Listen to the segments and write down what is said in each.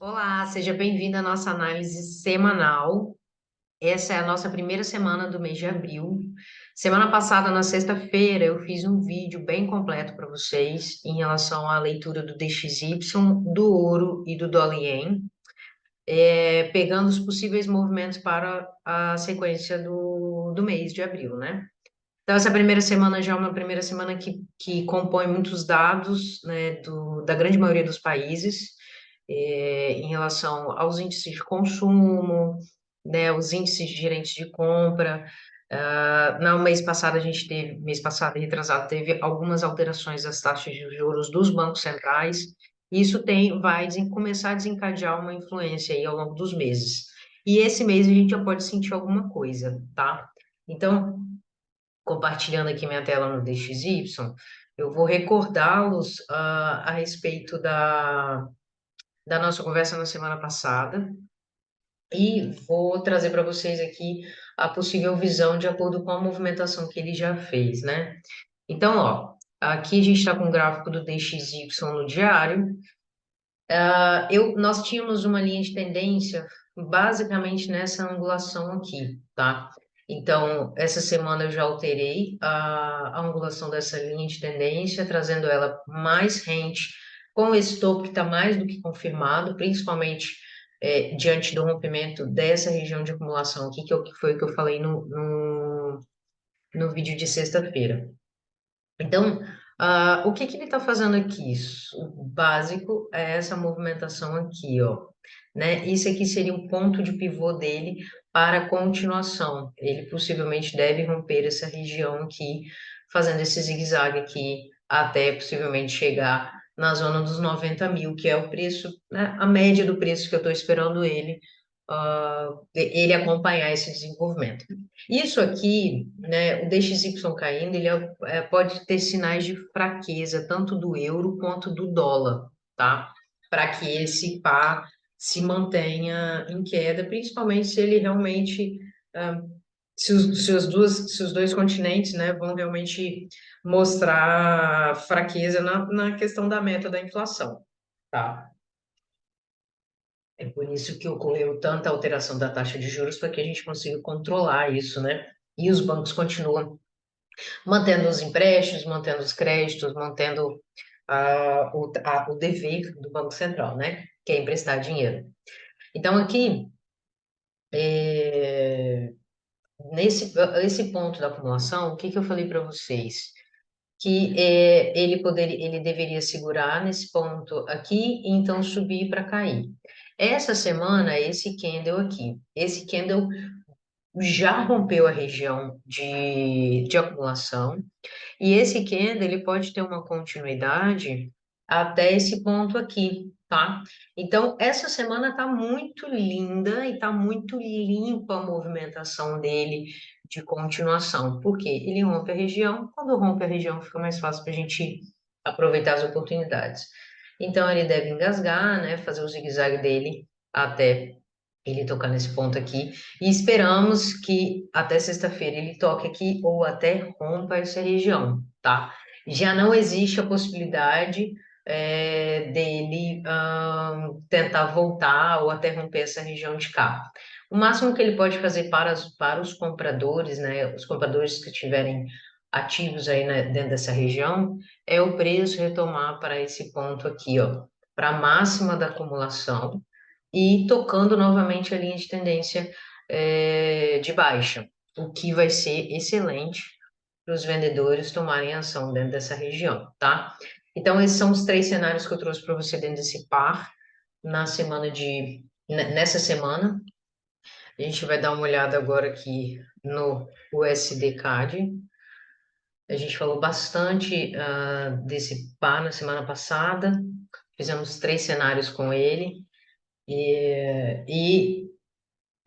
Olá, seja bem-vindo à nossa análise semanal. Essa é a nossa primeira semana do mês de abril. Semana passada, na sexta-feira, eu fiz um vídeo bem completo para vocês em relação à leitura do DXY, do ouro e do dólar ien, pegando os possíveis movimentos para a sequência do mês de abril, né? Então, essa primeira semana já é uma primeira semana que compõe muitos dados, né, da grande maioria dos países, em relação aos índices de consumo, né, os índices de gerentes de compra. No mês passado, mês passado e retrasado, teve algumas alterações das taxas de juros dos bancos centrais. Isso começar a desencadear uma influência aí ao longo dos meses. E esse mês a gente já pode sentir alguma coisa, tá? Então, compartilhando aqui minha tela no DXY, eu vou recordá-los a respeito da nossa conversa na semana passada e vou trazer para vocês aqui a possível visão de acordo com a movimentação que ele já fez, né? Então, ó, aqui a gente está com o gráfico do DXY no diário. Nós tínhamos uma linha de tendência basicamente nessa angulação aqui, tá? Então, essa semana eu já alterei a angulação dessa linha de tendência, trazendo ela mais rente, com esse topo que está mais do que confirmado, principalmente diante do rompimento dessa região de acumulação aqui, que foi o que eu falei no vídeo de sexta-feira. Então, o que que ele está fazendo aqui? O básico é essa movimentação aqui, ó, né? Isso aqui seria o ponto de pivô dele para a continuação. Ele possivelmente deve romper essa região aqui, fazendo esse zigue-zague aqui, até possivelmente chegar na zona dos 90 mil, que é o preço, né? A média do preço que eu estou esperando ele acompanhar esse desenvolvimento. Isso aqui, né, o DXY caindo, pode ter sinais de fraqueza, tanto do euro quanto do dólar, tá? Para que esse par se mantenha em queda, principalmente se ele realmente, ah, se os dois continentes, né, vão realmente mostrar fraqueza na questão da meta da inflação, tá? É por isso que ocorreu tanta alteração da taxa de juros, para que a gente consiga controlar isso, né? E os bancos continuam mantendo os empréstimos, mantendo os créditos, mantendo o dever do Banco Central, né? Que é emprestar dinheiro. Então, aqui, é, esse ponto da acumulação, o que que eu falei para vocês? Que ele deveria segurar nesse ponto aqui e então subir para cair. Essa semana, esse candle já rompeu a região de acumulação. E esse candle, ele pode ter uma continuidade até esse ponto aqui, tá? Então, essa semana tá muito linda e tá muito limpa a movimentação dele de continuação, porque ele rompe a região, quando rompe a região fica mais fácil para a gente aproveitar as oportunidades. Então, ele deve engasgar, né, fazer o zigue-zague dele até ele tocar nesse ponto aqui, e esperamos que até sexta-feira ele toque aqui ou até rompa essa região, tá? Já não existe a possibilidade dele tentar voltar ou até romper essa região de cá. O máximo que ele pode fazer para os compradores, né, os compradores que estiverem ativos aí, né, dentro dessa região, é o preço retomar para esse ponto aqui, ó, para a máxima da acumulação, e tocando novamente a linha de tendência de baixa, o que vai ser excelente para os vendedores tomarem ação dentro dessa região, tá? Então, esses são os três cenários que eu trouxe para você dentro desse par nessa semana. A gente vai dar uma olhada agora aqui no USD CAD. A gente falou bastante desse par na semana passada, fizemos três cenários com ele. E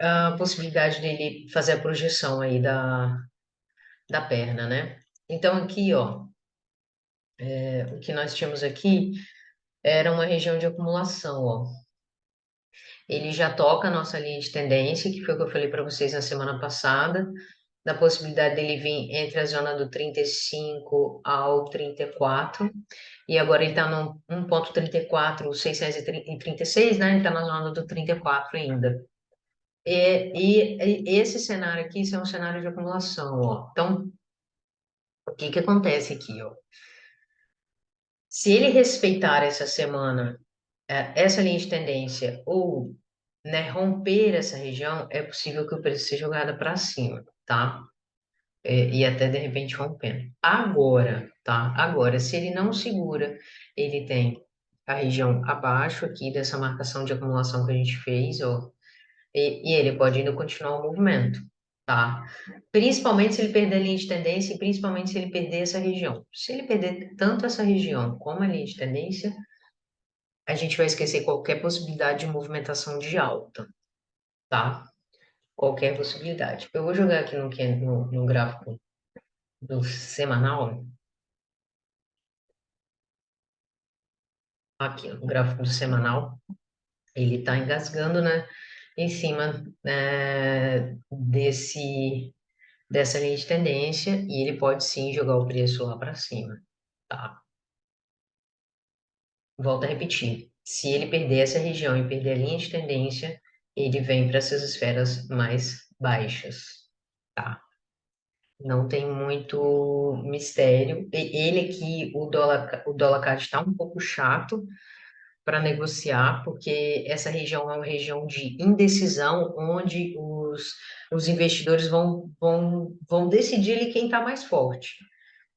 a possibilidade dele fazer a projeção aí da perna, né? Então aqui, ó, o que nós tínhamos aqui era uma região de acumulação, ó. Ele já toca a nossa linha de tendência, que foi o que eu falei para vocês na semana passada, da possibilidade dele vir entre a zona do 35 ao 34, e agora ele está no 1,34, 636, né? Ele está na zona do 34 ainda. E esse cenário aqui, isso é um cenário de acumulação, ó. Então, o que que acontece aqui, ó? Se ele respeitar essa semana, essa linha de tendência, ou, né, romper essa região, é possível que o preço seja jogado para cima, tá? E até de repente rompendo. Agora, tá? Agora, se ele não segura, ele tem a região abaixo aqui dessa marcação de acumulação que a gente fez, ó, e ele pode ainda continuar o movimento, tá? Principalmente se ele perder a linha de tendência e principalmente se ele perder essa região. Se ele perder tanto essa região como a linha de tendência, a gente vai esquecer qualquer possibilidade de movimentação de alta, tá? Qualquer possibilidade. Eu vou jogar aqui no gráfico do semanal, aqui, ó, o gráfico do semanal, ele está engasgando, né, em cima dessa linha de tendência e ele pode sim jogar o preço lá para cima, tá? Volto a repetir, se ele perder essa região e perder a linha de tendência, ele vem para essas esferas mais baixas, tá? Não tem muito mistério. Ele aqui, o dólar CAD está um pouco chato para negociar, porque essa região é uma região de indecisão, onde os investidores vão decidir ali quem está mais forte.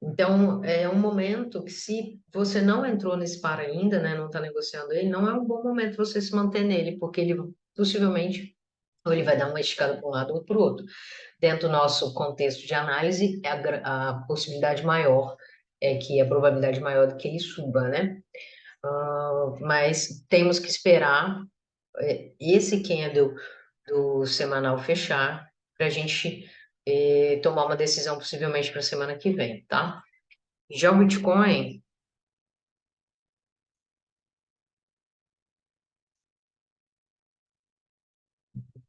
Então, é um momento que, se você não entrou nesse par ainda, né, não está negociando ele, não é um bom momento você se manter nele, porque ele possivelmente ou ele vai dar uma esticada para um lado ou para o outro. Dentro do nosso contexto de análise, a possibilidade maior é que a probabilidade maior de que ele suba, né? Mas temos que esperar esse candle do semanal fechar para a gente tomar uma decisão possivelmente para a semana que vem, tá? Já o Bitcoin,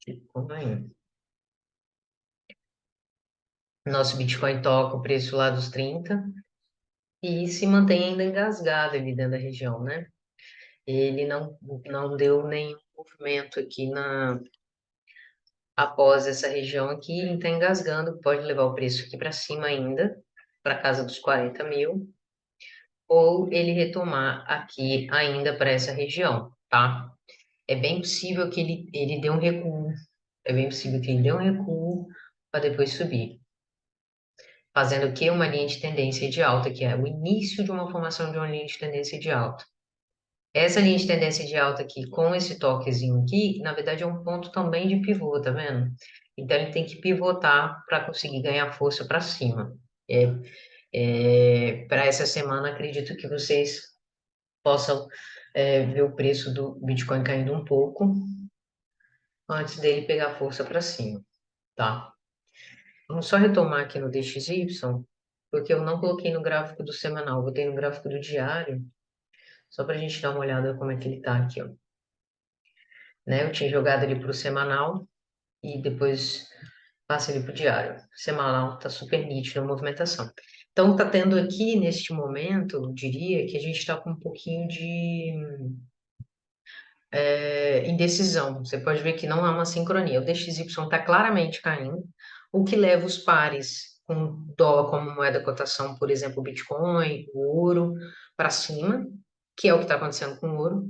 Bitcoin, nosso Bitcoin toca o preço lá dos 30 e se mantém ainda engasgado ali dentro da região, né? Ele não deu nenhum movimento aqui após essa região aqui, ele está engasgando, pode levar o preço aqui para cima ainda, para casa dos 40 mil, ou ele retomar aqui ainda para essa região, tá? É bem possível que ele dê um recuo, é bem possível que ele dê um recuo para depois subir, fazendo o quê? Uma linha de tendência de alta, que é o início de uma formação de uma linha de tendência de alta. Essa linha de tendência de alta aqui, com esse toquezinho aqui, na verdade é um ponto também de pivô, tá vendo? Então ele tem que pivotar para conseguir ganhar força para cima. Para essa semana, acredito que vocês possam ver o preço do Bitcoin caindo um pouco antes dele pegar força para cima, tá? Vamos só retomar aqui no DXY, porque eu não coloquei no gráfico do semanal, botei no gráfico do diário, só para a gente dar uma olhada como é que ele tá aqui, ó. Né? Eu tinha jogado ele para o semanal e depois passa ele para o diário. Semanal tá super nítido a movimentação. Então, tá tendo aqui, neste momento, eu diria que a gente está com um pouquinho de indecisão. Você pode ver que não há uma sincronia. O DXY está claramente caindo, o que leva os pares com dólar como moeda cotação, por exemplo, o Bitcoin, o ouro, para cima, que é o que está acontecendo com o ouro.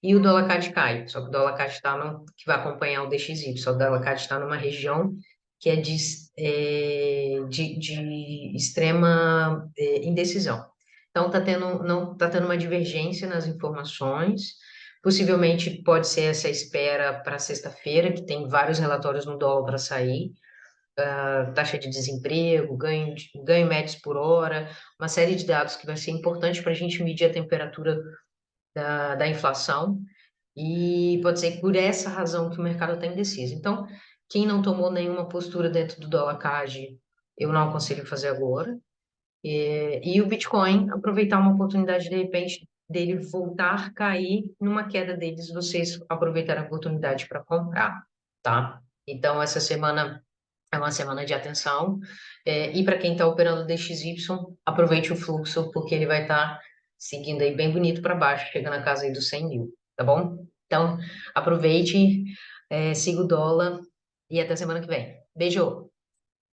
E o dólar CAD cai, só que o dólar CAD está que vai acompanhar o DXY, só que o dólar CAD está numa região que é de extrema indecisão. Então, não está tendo uma divergência nas informações, possivelmente pode ser essa espera para sexta-feira, que tem vários relatórios no dólar para sair, taxa de desemprego, ganho médios por hora, uma série de dados que vai ser importante para a gente medir a temperatura da inflação, e pode ser por essa razão que o mercado está indeciso. Então, quem não tomou nenhuma postura dentro do dólar CAD, eu não aconselho fazer agora. E o Bitcoin, aproveitar uma oportunidade, de repente, dele voltar a cair numa queda deles, vocês aproveitarem a oportunidade para comprar, tá? Então, essa semana É uma semana de atenção. E para quem está operando DXY, aproveite o fluxo, porque ele vai estar seguindo aí bem bonito para baixo, chegando a casa aí dos 100 mil, tá bom? Então, aproveite, siga o dólar e até semana que vem. Beijo!